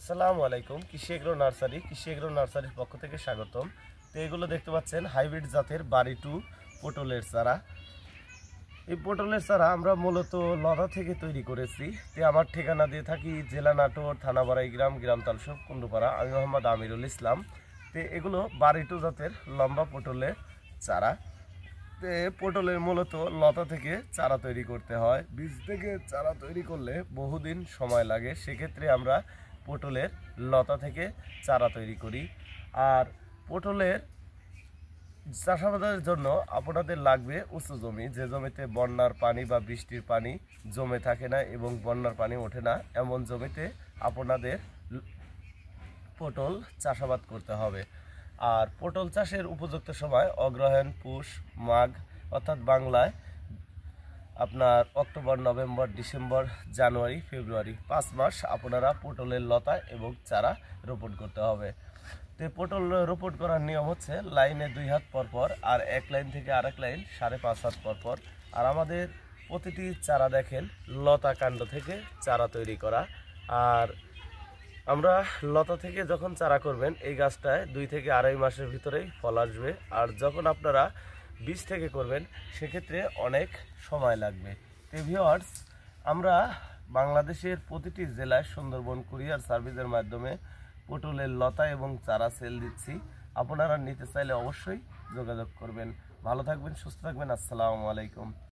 আসসালামু আলাইকুম। কৃষি এগ্রো নার্সারির পক্ষ থেকে স্বাগতম। তো এগুলো দেখতে পাচ্ছেন হাইব্রিড জাতের বাড়ি টু পটলের চারা। এই পটলের চারা আমরা মূলত লতা থেকে তৈরি করেছি। তো আমার ঠিকানা দিয়ে থাকি জেলা নাটোর, থানা বারাইগ্রাম, গ্রাম তালসব, কুন্ডুপাড়া। আমি মোহাম্মদ আমিরুল ইসলাম। তো এগুলো বাড়ি টু জাতের লম্বা পটলের চারা। পটলের মূলত লতা থেকে চারা তৈরি করতে হয়। বীজ থেকে চারা তৈরি করলে বহুদিন সময় লাগে, সেক্ষেত্রে আমরা পটলের লতা থেকে চারা তৈরি করি। আর পটলের চাষাবাদের জন্য আপনাদের লাগবে উঁচু জমি, যে জমিতে বন্যার পানি বা বৃষ্টির পানি জমে থাকে না এবং বন্যার পানি ওঠে না, এমন জমিতে আপনাদের পটল চাষাবাদ করতে হবে। আর পটল চাষের উপযুক্ত সময় অগ্রহায়ণ, পুষ, মাঘ, অর্থাৎ বাংলায় আপনার অক্টোবর, নভেম্বর, ডিসেম্বর, জানুয়ারি, ফেব্রুয়ারি, 5 মাস আপনারা পটলের লতা এবং চারা রোপণ করতে হবে। তো পটল রোপণ করার নিয়ম হচ্ছে লাইনে 2 হাত পরপর, আর এক লাইন থেকে আরেক লাইন 5.5 হাত পরপর। আর আমাদের প্রতিটি চারা দেখেন লতা কাণ্ড থেকে চারা তৈরি করা। আর আমরা লতা থেকে যখন চারা করবেন এই গাছটায় 2 থেকে আড়াই মাসের ভিতরেই ফল আসবে। আর যখন আপনারা বীজ থেকে করবেন সেক্ষেত্রে অনেক সময় লাগবে। তো ভিউয়ার্স, আমরা বাংলাদেশের প্রতিটি জেলায় সুন্দরবন কুরিয়ার সার্ভিসের মাধ্যমে পটলের লতা এবং চারা সেল দিচ্ছি। আপনারা নিতে চাইলে অবশ্যই যোগাযোগ করবেন। ভালো থাকবেন, সুস্থ থাকবেন। আসসালামু আলাইকুম।